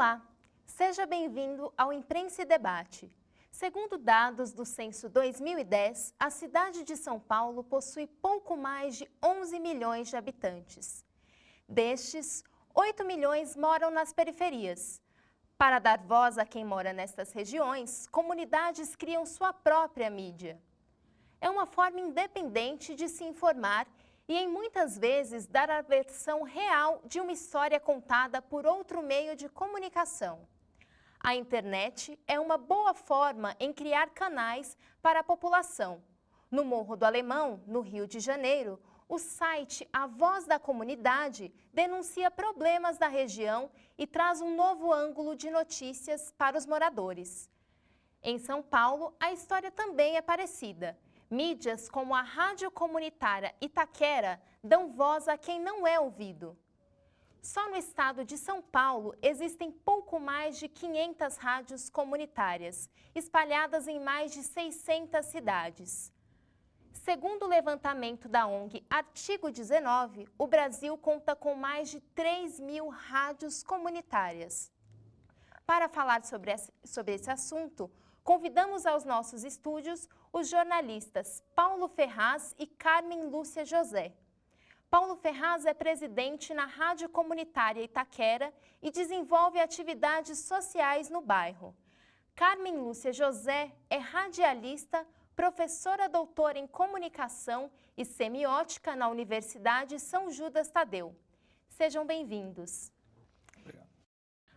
Olá, seja bem-vindo ao Imprensa e Debate. Segundo dados do Censo 2010, a cidade de São Paulo possui pouco mais de 11 milhões de habitantes. Destes, 8 milhões moram nas periferias. Para dar voz a quem mora nestas regiões, comunidades criam sua própria mídia. É uma forma independente de se informar e, em muitas vezes, dar a versão real de uma história contada por outro meio de comunicação. A internet é uma boa forma em criar canais para a população. No Morro do Alemão, no Rio de Janeiro, o site A Voz da Comunidade denuncia problemas da região e traz um novo ângulo de notícias para os moradores. Em São Paulo, a história também é parecida. Mídias como a Rádio Comunitária Itaquera dão voz a quem não é ouvido. Só no estado de São Paulo existem pouco mais de 500 rádios comunitárias, espalhadas em mais de 600 cidades. Segundo o levantamento da ONG Artigo 19, o Brasil conta com mais de 3.000 rádios comunitárias. Para falar sobre esse assunto, convidamos aos nossos estúdios os jornalistas Paulo Ferraz e Carmen Lúcia José. Paulo Ferraz é presidente na Rádio Comunitária Itaquera e desenvolve atividades sociais no bairro. Carmen Lúcia José é radialista, professora doutora em comunicação e semiótica na Universidade São Judas Tadeu. Sejam bem-vindos. Obrigado.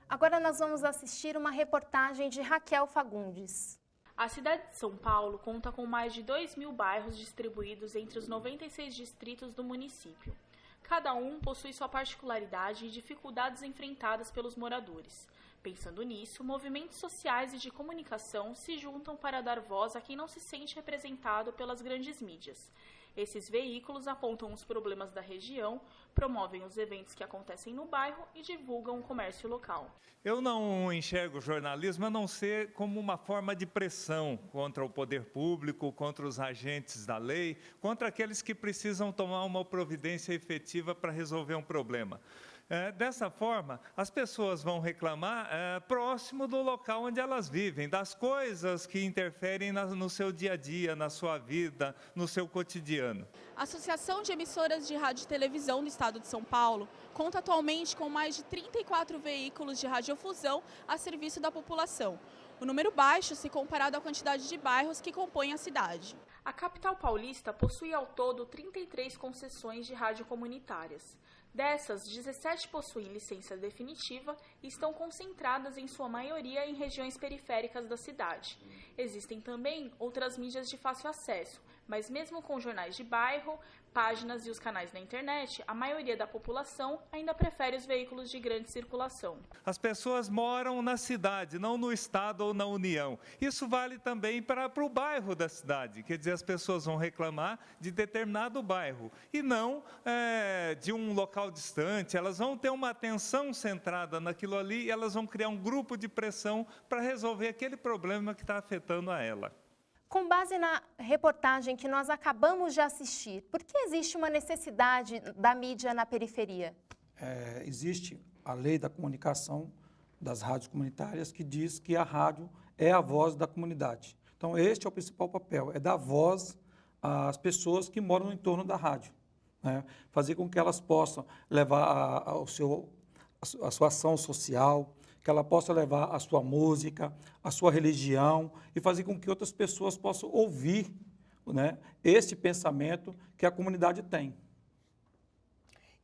Agora nós vamos assistir uma reportagem de Raquel Fagundes. A cidade de São Paulo conta com mais de 2.000 bairros distribuídos entre os 96 distritos do município. Cada um possui sua particularidade e dificuldades enfrentadas pelos moradores. Pensando nisso, movimentos sociais e de comunicação se juntam para dar voz a quem não se sente representado pelas grandes mídias. Esses veículos apontam os problemas da região, promovem os eventos que acontecem no bairro e divulgam o comércio local. Eu não enxergo o jornalismo a não ser como uma forma de pressão contra o poder público, contra os agentes da lei, contra aqueles que precisam tomar uma providência efetiva para resolver um problema. Dessa forma, as pessoas vão reclamar próximo do local onde elas vivem, das coisas que interferem no seu dia a dia, na sua vida, no seu cotidiano. A Associação de Emissoras de Rádio e Televisão do Estado de São Paulo conta atualmente com mais de 34 veículos de radiodifusão a serviço da população. O número baixo se comparado à quantidade de bairros que compõem a cidade. A capital paulista possui ao todo 33 concessões de rádio comunitárias. Dessas, 17 possuem licença definitiva e estão concentradas em sua maioria em regiões periféricas da cidade. Existem também outras mídias de fácil acesso, mas mesmo com jornais de bairro, páginas e os canais na internet, a maioria da população ainda prefere os veículos de grande circulação. As pessoas moram na cidade, não no estado ou na União. Isso vale também para o bairro da cidade, quer dizer, as pessoas vão reclamar de determinado bairro e não de um local distante. Elas vão ter uma atenção centrada naquilo ali e elas vão criar um grupo de pressão para resolver aquele problema que está afetando a ela. Com base na reportagem que nós acabamos de assistir, por que existe uma necessidade da mídia na periferia? Existe a lei da comunicação das rádios comunitárias que diz que a rádio é a voz da comunidade. Então, este é o principal papel, é dar voz às pessoas que moram no entorno da rádio, né? Fazer com que elas possam levar a sua ação social, que ela possa levar a sua música, a sua religião e fazer com que outras pessoas possam ouvir, né, este pensamento que a comunidade tem.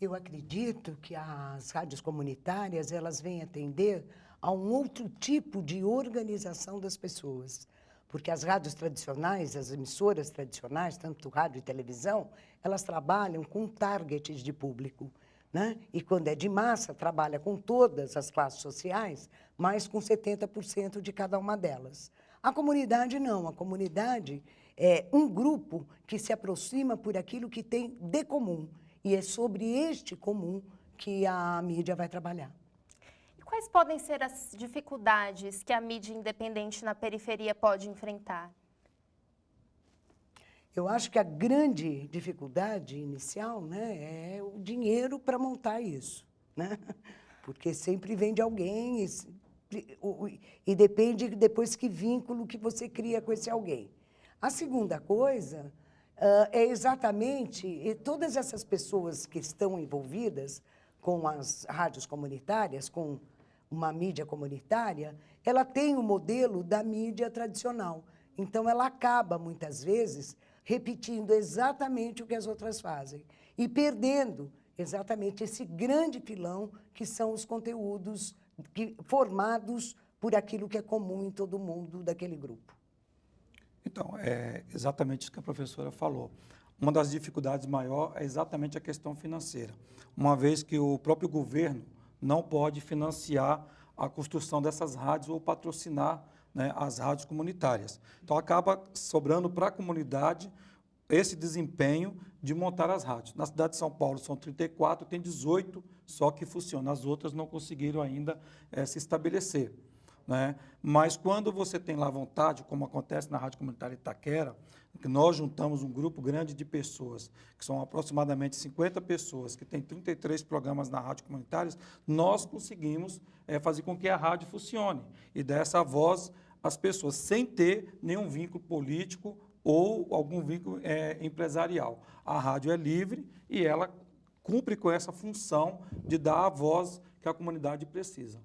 Eu acredito que as rádios comunitárias elas vêm atender a um outro tipo de organização das pessoas. Porque as rádios tradicionais, as emissoras tradicionais, tanto rádio e televisão, elas trabalham com targets de público, né? E quando é de massa, trabalha com todas as classes sociais, mas com 70% de cada uma delas. A comunidade não, a comunidade é um grupo que se aproxima por aquilo que tem de comum. E é sobre este comum que a mídia vai trabalhar. E quais podem ser as dificuldades que a mídia independente na periferia pode enfrentar? Eu acho que a grande dificuldade inicial, né, é o dinheiro para montar isso, né? porque sempre vem de alguém e depende depois que vínculo que você cria com esse alguém. A segunda coisa é exatamente todas essas pessoas que estão envolvidas com as rádios comunitárias, com uma mídia comunitária, ela tem o modelo da mídia tradicional. Então, ela acaba, muitas vezes, repetindo exatamente o que as outras fazem e perdendo exatamente esse grande pilão que são os conteúdos formados por aquilo que é comum em todo mundo daquele grupo. Então, é exatamente isso que a professora falou. Uma das dificuldades maiores é exatamente a questão financeira, uma vez que o próprio governo não pode financiar a construção dessas rádios ou patrocinar, né, as rádios comunitárias. Então, acaba sobrando para a comunidade esse desempenho de montar as rádios. Na cidade de São Paulo são 34, tem 18 só que funcionam, as outras não conseguiram ainda se estabelecer, né? Mas quando você tem lá vontade, como acontece na Rádio Comunitária Itaquera, que nós juntamos um grupo grande de pessoas, que são aproximadamente 50 pessoas, que tem 33 programas na rádio comunitárias, nós conseguimos fazer com que a rádio funcione e dar essa voz às pessoas, sem ter nenhum vínculo político ou algum vínculo empresarial. A rádio é livre e ela cumpre com essa função de dar a voz que a comunidade precisa.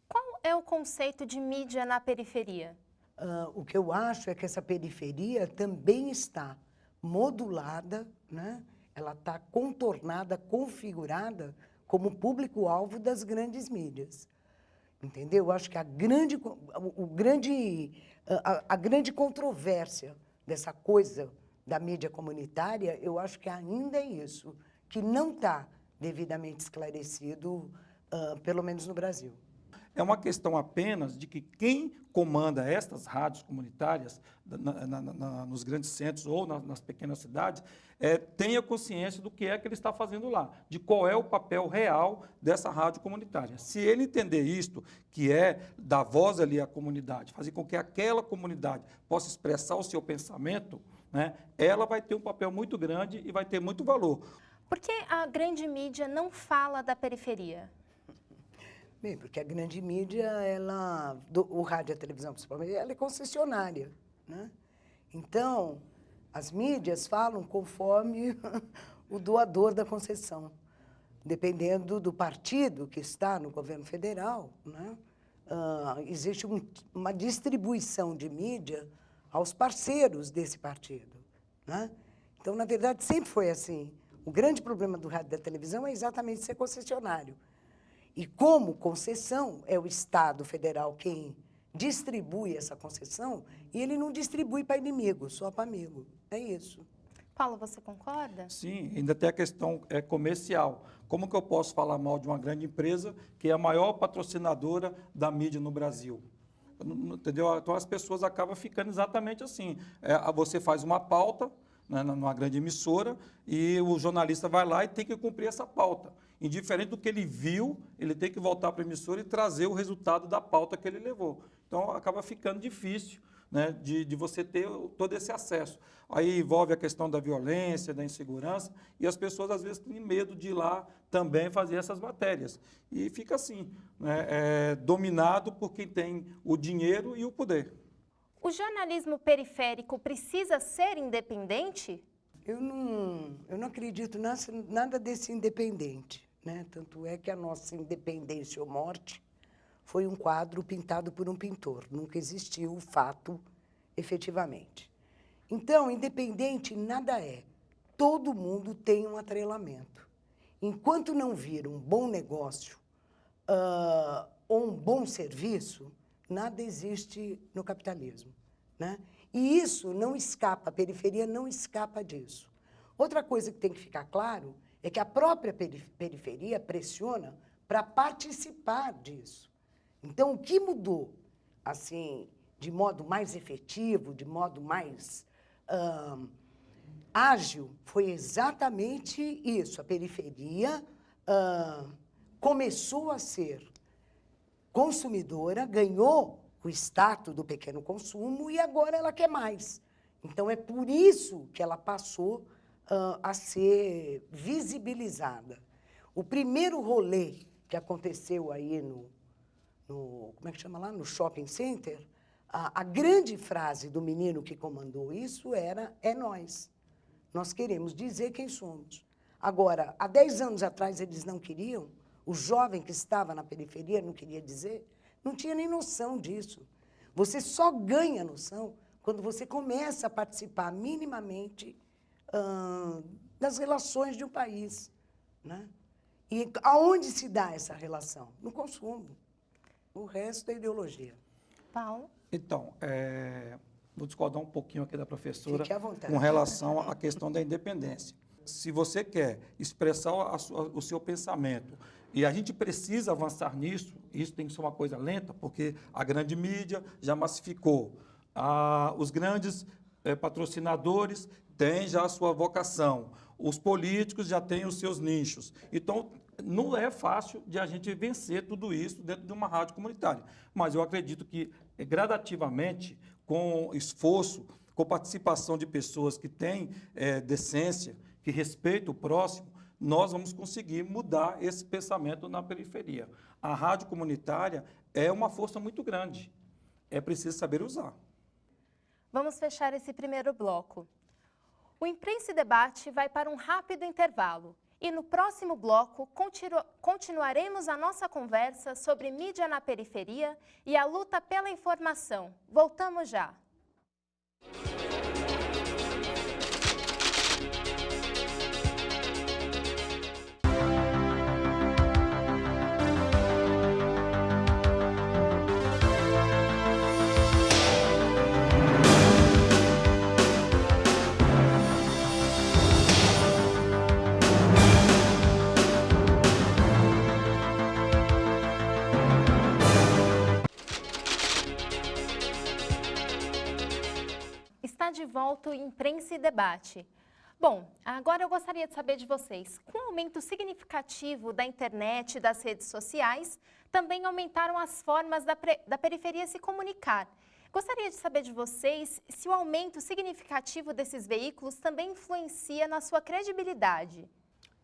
Qual é o conceito de mídia na periferia? O que eu acho é que essa periferia também está modulada, né? Ela está contornada, configurada como público-alvo das grandes mídias. Entendeu? Eu acho que a grande controvérsia dessa coisa da mídia comunitária, eu acho que ainda é isso, que não está devidamente esclarecido, pelo menos no Brasil. É uma questão apenas de que quem comanda estas rádios comunitárias nos grandes centros ou nas pequenas cidades tenha consciência do que é que ele está fazendo lá, de qual é o papel real dessa rádio comunitária. Se ele entender isto, que é dar voz ali à comunidade, fazer com que aquela comunidade possa expressar o seu pensamento, né, ela vai ter um papel muito grande e vai ter muito valor. Por que a grande mídia não fala da periferia? Bem, porque a grande mídia, o rádio e a televisão, principalmente, ela é concessionária, né? Então, as mídias falam conforme o doador da concessão. Dependendo do partido que está no governo federal, né? Existe uma distribuição de mídia aos parceiros desse partido, né? Então, na verdade, sempre foi assim. O grande problema do rádio e da televisão é exatamente ser concessionário. E como concessão, é o Estado federal quem distribui essa concessão, e ele não distribui para inimigo, só para amigo. É isso. Paulo, você concorda? Sim, ainda tem a questão comercial. Como que eu posso falar mal de uma grande empresa que é a maior patrocinadora da mídia no Brasil? Entendeu? Então, as pessoas acabam ficando exatamente assim. Você faz uma pauta, né, numa grande emissora, e o jornalista vai lá e tem que cumprir essa pauta. Indiferente do que ele viu, ele tem que voltar para a emissora e trazer o resultado da pauta que ele levou. Então, acaba ficando difícil, né, de você ter todo esse acesso. Aí envolve a questão da violência, da insegurança, e as pessoas, às vezes, têm medo de ir lá também fazer essas matérias. E fica assim, né, dominado por quem tem o dinheiro e o poder. O jornalismo periférico precisa ser independente? Eu não acredito nada desse independente, né? Tanto é que a nossa independência ou morte foi um quadro pintado por um pintor. Nunca existiu o fato efetivamente. Então, independente nada é. Todo mundo tem um atrelamento. Enquanto não vir um bom negócio ou um bom serviço, nada existe no capitalismo, né? E isso não escapa, a periferia não escapa disso. Outra coisa que tem que ficar claro é que a própria periferia pressiona para participar disso. Então, o que mudou, assim, de modo mais efetivo, de modo mais ágil, foi exatamente isso. A periferia começou a ser consumidora, ganhou o status do pequeno consumo e agora ela quer mais. Então, é por isso que ela passou a ser visibilizada. O primeiro rolê que aconteceu aí como é que chama lá? No shopping center, a grande frase do menino que comandou isso era: é nós. Nós queremos dizer quem somos. Agora, há 10 anos atrás eles não queriam, o jovem que estava na periferia não queria dizer, não tinha nem noção disso. Você só ganha noção quando você começa a participar minimamente das relações de um país, né? E aonde se dá essa relação? No consumo. O resto é ideologia. Paulo? Então, vou discordar um pouquinho aqui da professora Fique à vontade. com relação à questão da independência. Se você quer expressar o seu pensamento, e a gente precisa avançar nisso, isso tem que ser uma coisa lenta, porque a grande mídia já massificou. Os grandes patrocinadores têm já a sua vocação. Os políticos já têm os seus nichos. Então, não é fácil de a gente vencer tudo isso dentro de uma rádio comunitária. Mas eu acredito que, gradativamente, com esforço, com participação de pessoas que têm decência, que respeitam o próximo, nós vamos conseguir mudar esse pensamento na periferia. A rádio comunitária é uma força muito grande. É preciso saber usar. Vamos fechar esse primeiro bloco. O Imprensa e Debate vai para um rápido intervalo. E no próximo bloco, continuaremos a nossa conversa sobre mídia na periferia e a luta pela informação. Voltamos já. Está de volta o Imprensa e Debate. Bom, agora eu gostaria de saber de vocês, com o aumento significativo da internet e das redes sociais, também aumentaram as formas da periferia se comunicar. Gostaria de saber de vocês se o aumento significativo desses veículos também influencia na sua credibilidade.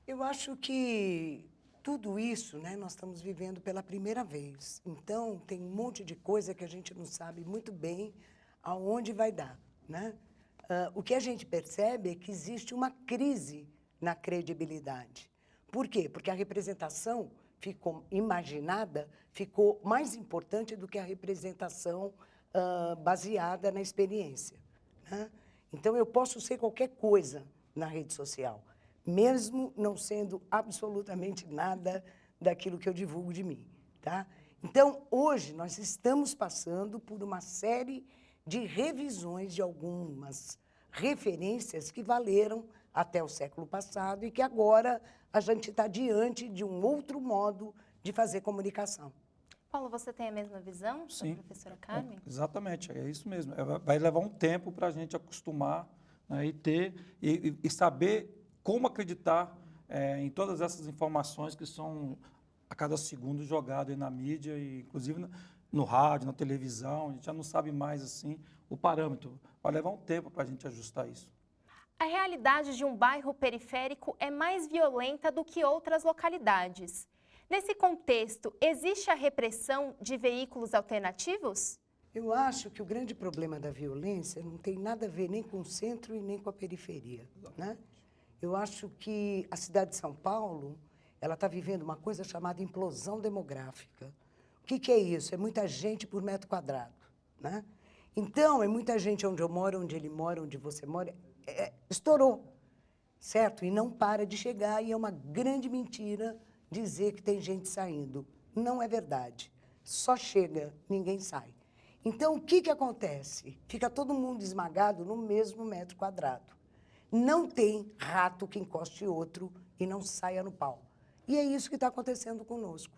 Eu acho que tudo isso, né, nós estamos vivendo pela primeira vez. Então, tem um monte de coisa que a gente não sabe muito bem aonde vai dar, né? O que a gente percebe é que existe uma crise na credibilidade. Por quê? Porque a representação imaginada ficou mais importante do que a representação baseada na experiência, né? Então, eu posso ser qualquer coisa na rede social, mesmo não sendo absolutamente nada daquilo que eu divulgo de mim, tá? Então, hoje, nós estamos passando por uma série de revisões de algumas referências que valeram até o século passado e que agora a gente está diante de um outro modo de fazer comunicação. Paulo, você tem a mesma visão Sim, da professora Carmen? Exatamente, é isso mesmo. Vai levar um tempo para a gente acostumar, né, e saber como acreditar em todas essas informações que são a cada segundo jogadas na mídia, e inclusive no rádio, na televisão. A gente já não sabe mais assim o parâmetro. Vai levar um tempo para a gente ajustar isso. A realidade de um bairro periférico é mais violenta do que outras localidades. Nesse contexto, existe a repressão de veículos alternativos? Eu acho que o grande problema da violência não tem nada a ver nem com o centro e nem com a periferia, né? Eu acho que a cidade de São Paulo, ela está vivendo uma coisa chamada implosão demográfica. O que é isso? É muita gente por metro quadrado, né? Então, é muita gente onde eu moro, onde ele mora, onde você mora. Estourou, certo? E não para de chegar, e é uma grande mentira dizer que tem gente saindo. Não é verdade. Só chega, ninguém sai. Então, o que acontece? Fica todo mundo esmagado no mesmo metro quadrado. Não tem rato que encoste outro e não saia no pau. E é isso que está acontecendo conosco.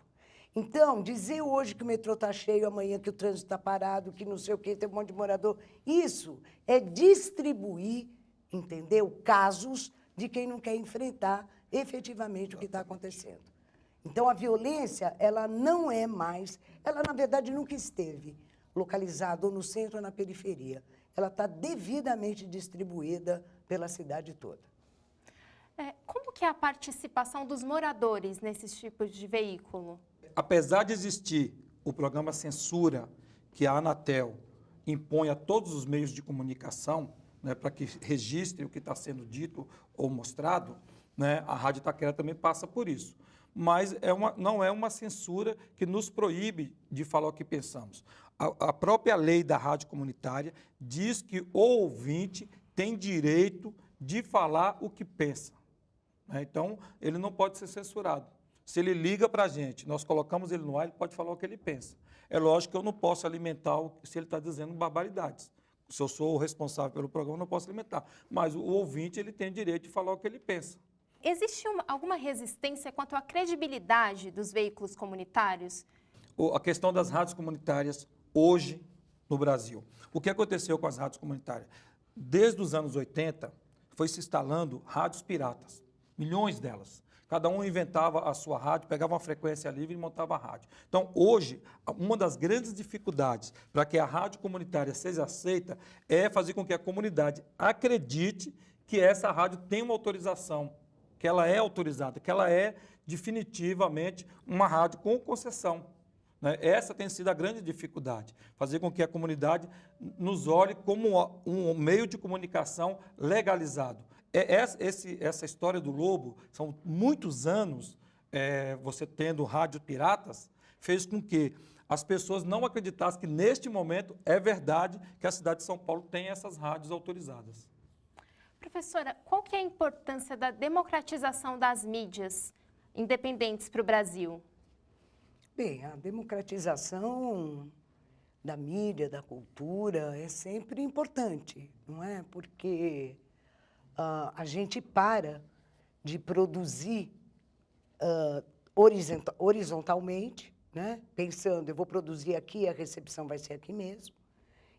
Então, dizer hoje que o metrô está cheio, amanhã que o trânsito está parado, que não sei o quê, tem um monte de morador, isso é distribuir, entendeu? Casos de quem não quer enfrentar efetivamente o que está acontecendo. Então, a violência, ela não é mais, ela, na verdade, nunca esteve localizada ou no centro ou na periferia. Ela está devidamente distribuída pela cidade toda. Como que é a participação dos moradores nesses tipos de veículo? Apesar de existir o programa Censura, que a Anatel impõe a todos os meios de comunicação, né, para que registre o que está sendo dito ou mostrado, né, a Rádio Itaquera também passa por isso. Mas não é uma censura que nos proíbe de falar o que pensamos. A própria lei da rádio comunitária diz que o ouvinte tem direito de falar o que pensa, né? Então, ele não pode ser censurado. Se ele liga para a gente, nós colocamos ele no ar, ele pode falar o que ele pensa. É lógico que eu não posso alimentar se ele está dizendo barbaridades. Se eu sou o responsável pelo programa, eu não posso alimentar. Mas o ouvinte, ele tem direito de falar o que ele pensa. Existe alguma resistência quanto à credibilidade dos veículos comunitários? A questão das rádios comunitárias hoje no Brasil. O que aconteceu com as rádios comunitárias? Desde os anos 80, foi se instalando rádios piratas, milhões delas. Cada um inventava a sua rádio, pegava uma frequência livre e montava a rádio. Então, hoje, uma das grandes dificuldades para que a rádio comunitária seja aceita é fazer com que a comunidade acredite que essa rádio tem uma autorização, que ela é autorizada, que ela é definitivamente uma rádio com concessão, né? Essa tem sido a grande dificuldade, fazer com que a comunidade nos olhe como um meio de comunicação legalizado. Essa história do Lobo, são muitos anos você tendo rádio piratas, fez com que as pessoas não acreditassem que neste momento é verdade que a cidade de São Paulo tem essas rádios autorizadas. Professora, qual que é a importância da democratização das mídias independentes para o Brasil? Bem, a democratização da mídia, da cultura, é sempre importante, não é? Porque a gente para de produzir horizontalmente, né? Pensando, eu vou produzir aqui, a recepção vai ser aqui mesmo.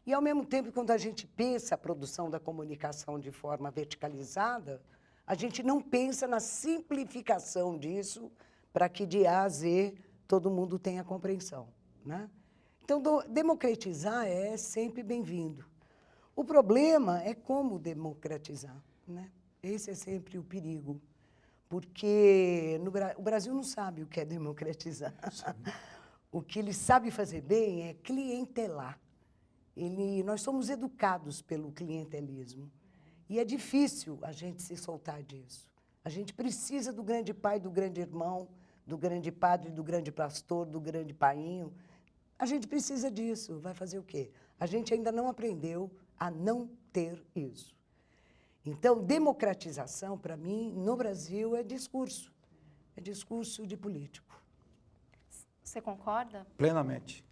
E, ao mesmo tempo, quando a gente pensa a produção da comunicação de forma verticalizada, a gente não pensa na simplificação disso para que de A a Z todo mundo tenha compreensão, né? Então, democratizar é sempre bem-vindo. O problema é como democratizar, né? Esse é sempre o perigo, porque o Brasil não sabe o que é democratizar. O que ele sabe fazer bem é clientelar. Nós somos educados pelo clientelismo e é difícil a gente se soltar disso. A gente precisa do grande pai, do grande irmão, do grande padre, do grande pastor, do grande painho. A gente precisa disso. Vai fazer o quê? A gente ainda não aprendeu a não ter isso. Então, democratização, para mim, no Brasil, é discurso de político. Você concorda? Plenamente.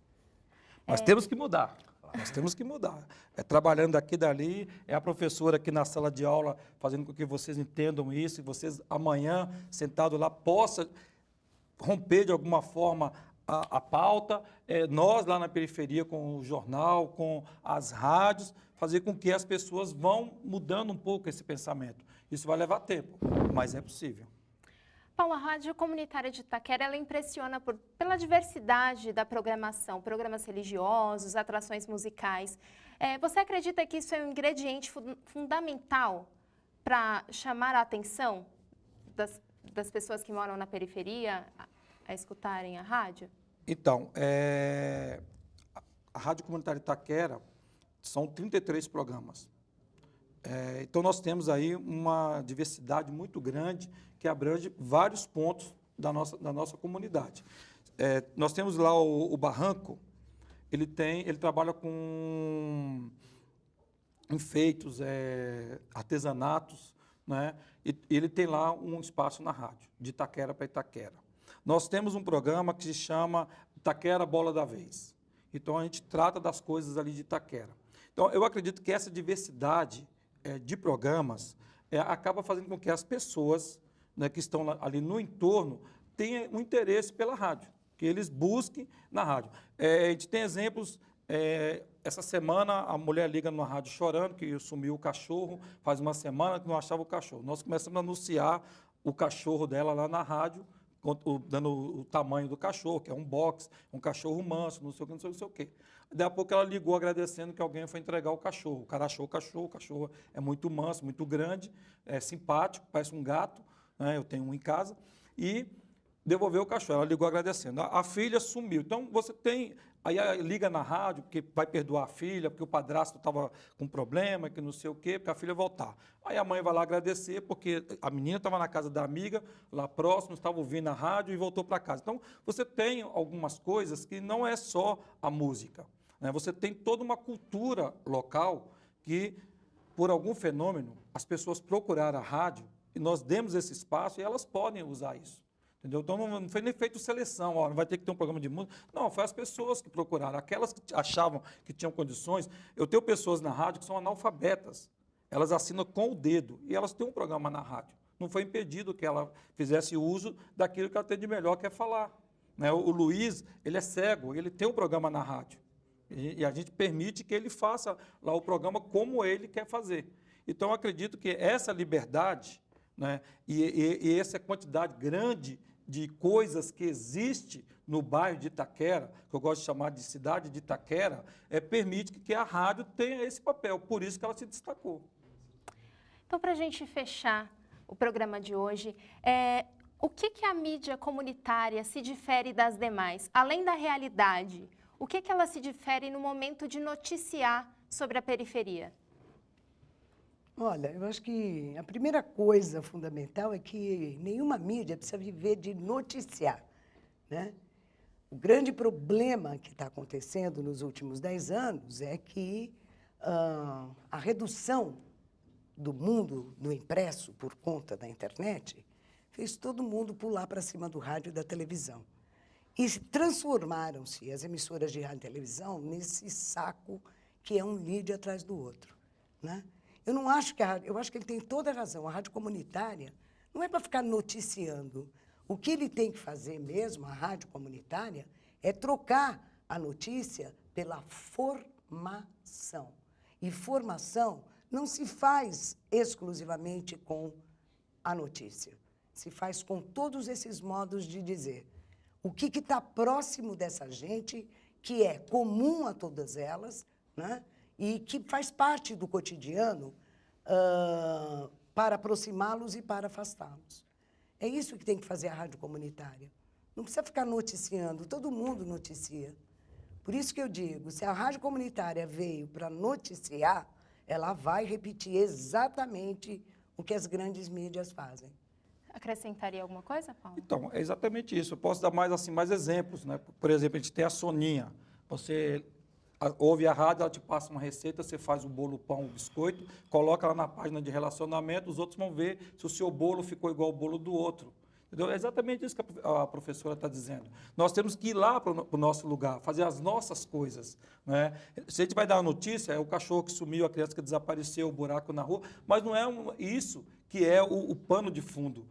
Nós temos que mudar. Nós temos que mudar. É trabalhando aqui e dali, é a professora aqui na sala de aula fazendo com que vocês entendam isso e vocês amanhã, sentados lá, possam romper de alguma forma a pauta, nós lá na periferia com o jornal, com as rádios, fazer com que as pessoas vão mudando um pouco esse pensamento. Isso vai levar tempo, mas é possível. Paulo, a Rádio Comunitária de Itaquera, ela impressiona pela diversidade da programação, programas religiosos, atrações musicais. Você acredita que isso é um ingrediente fundamental para chamar a atenção das pessoas que moram na periferia a escutarem a rádio? Então, a Rádio Comunitária de Itaquera são 33 programas. Então, nós temos aí uma diversidade muito grande que abrange vários pontos da nossa comunidade. Nós temos lá o Barranco, ele trabalha com enfeites, artesanatos, né? E ele tem lá um espaço na rádio, de Itaquera para Itaquera. Nós temos um programa que se chama Itaquera Bola da Vez. Então, a gente trata das coisas ali de Itaquera. Então, eu acredito que essa diversidade de programas acaba fazendo com que as pessoas, né, que estão ali no entorno tenham um interesse pela rádio, que eles busquem na rádio. A gente tem exemplos, essa semana a mulher liga numa rádio chorando que sumiu o cachorro, faz uma semana que não achava o cachorro. Nós começamos a anunciar o cachorro dela lá na rádio, dando o tamanho do cachorro, que é um box, um cachorro manso, não sei o que, não sei o que. Daí a pouco ela ligou agradecendo que alguém foi entregar o cachorro. O cara achou o cachorro é muito manso, muito grande, é simpático, parece um gato, né? Eu tenho um em casa, e devolveu o cachorro. Ela ligou agradecendo. A filha sumiu. Então, você tem... Aí liga na rádio, porque vai perdoar a filha, porque o padrasto estava com problema, que não sei o quê, porque a filha voltar. Aí a mãe vai lá agradecer, porque a menina estava na casa da amiga, lá próximo, estava ouvindo a rádio e voltou para casa. Então, você tem algumas coisas que não é só a música, né? Você tem toda uma cultura local que, por algum fenômeno, as pessoas procuraram a rádio e nós demos esse espaço e elas podem usar isso. Entendeu? Então, não foi nem feito seleção, ó, não vai ter que ter um programa de música. Não, foi as pessoas que procuraram. Aquelas que achavam que tinham condições. Eu tenho pessoas na rádio que são analfabetas. Elas assinam com o dedo e elas têm um programa na rádio. Não foi impedido que ela fizesse uso daquilo que ela tem de melhor, que é falar, né? O Luiz, ele é cego, ele tem um programa na rádio. E a gente permite que ele faça lá o programa como ele quer fazer. Então, eu acredito que essa liberdade, né, e essa quantidade grande de coisas que existe no bairro de Itaquera, que eu gosto de chamar de cidade de Itaquera, permite que a rádio tenha esse papel, por isso que ela se destacou. Então, para a gente fechar o programa de hoje, o que a mídia comunitária se difere das demais? Além da realidade, o que ela se difere no momento de noticiar sobre a periferia? Olha, eu acho que a primeira coisa fundamental é que nenhuma mídia precisa viver de noticiar, né? O grande problema que está acontecendo nos últimos 10 anos é que a redução do mundo do impresso por conta da internet fez todo mundo pular para cima do rádio e da televisão. E transformaram-se as emissoras de rádio e televisão nesse saco que é um lead atrás do outro, né? Eu acho que ele tem toda a razão. A rádio comunitária não é para ficar noticiando. O que ele tem que fazer mesmo, a rádio comunitária, é trocar a notícia pela formação. E formação não se faz exclusivamente com a notícia. Se faz com todos esses modos de dizer o que está próximo dessa gente, que é comum a todas elas, né? E que faz parte do cotidiano para aproximá-los e para afastá-los. É isso que tem que fazer a rádio comunitária. Não precisa ficar noticiando, todo mundo noticia. Por isso que eu digo, se a rádio comunitária veio para noticiar, ela vai repetir exatamente o que as grandes mídias fazem. Acrescentaria alguma coisa, Paulo? Então, é exatamente isso. Eu posso dar mais exemplos, né? Por exemplo, a gente tem a Soninha. Você ouve a rádio, ela te passa uma receita, você faz o bolo, o pão, o biscoito, coloca lá na página de relacionamento, os outros vão ver se o seu bolo ficou igual ao bolo do outro. Entendeu? É exatamente isso que a professora está dizendo. Nós temos que ir lá para o nosso lugar, fazer as nossas coisas, né? Se a gente vai dar a notícia, é o cachorro que sumiu, a criança que desapareceu, o buraco na rua, mas não é isso que é o pano de fundo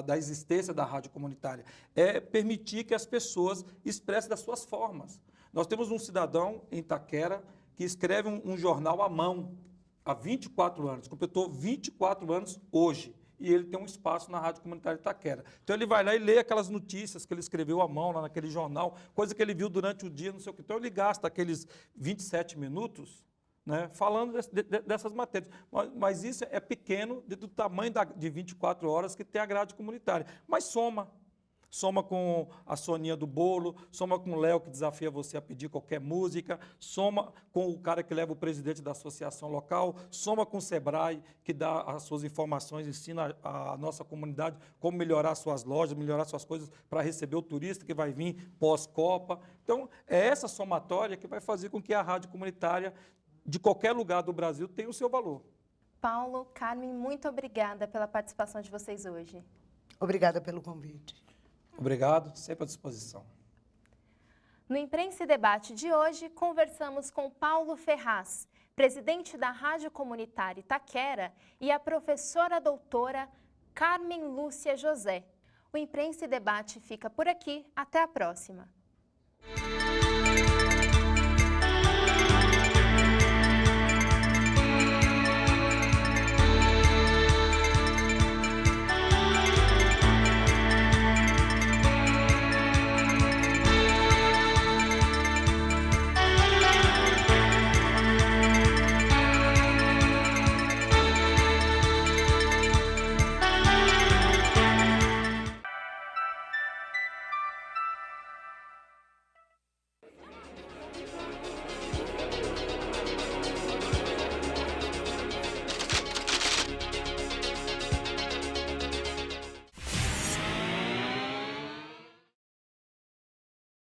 da existência da rádio comunitária. É permitir que as pessoas expressem das suas formas. Nós temos um cidadão em Itaquera que escreve um jornal à mão há 24 anos, completou 24 anos hoje, e ele tem um espaço na Rádio Comunitária Itaquera. Então, ele vai lá e lê aquelas notícias que ele escreveu à mão lá naquele jornal, coisa que ele viu durante o dia, não sei o que. Então, ele gasta aqueles 27 minutos, né, falando dessas matérias. Mas isso é pequeno do tamanho de 24 horas que tem a grade comunitária. Mas soma. Soma com a Soninha do bolo, soma com o Léo, que desafia você a pedir qualquer música, soma com o cara que leva o presidente da associação local, soma com o Sebrae, que dá as suas informações, ensina a nossa comunidade como melhorar suas lojas, melhorar suas coisas para receber o turista que vai vir pós-Copa. Então, é essa somatória que vai fazer com que a rádio comunitária, de qualquer lugar do Brasil, tenha o seu valor. Paulo, Carmen, muito obrigada pela participação de vocês hoje. Obrigada pelo convite. Obrigado, sempre à disposição. No Imprensa e Debate de hoje, conversamos com Paulo Ferraz, presidente da Rádio Comunitária Itaquera, e a professora doutora Carmen Lúcia José. O Imprensa e Debate fica por aqui. Até a próxima.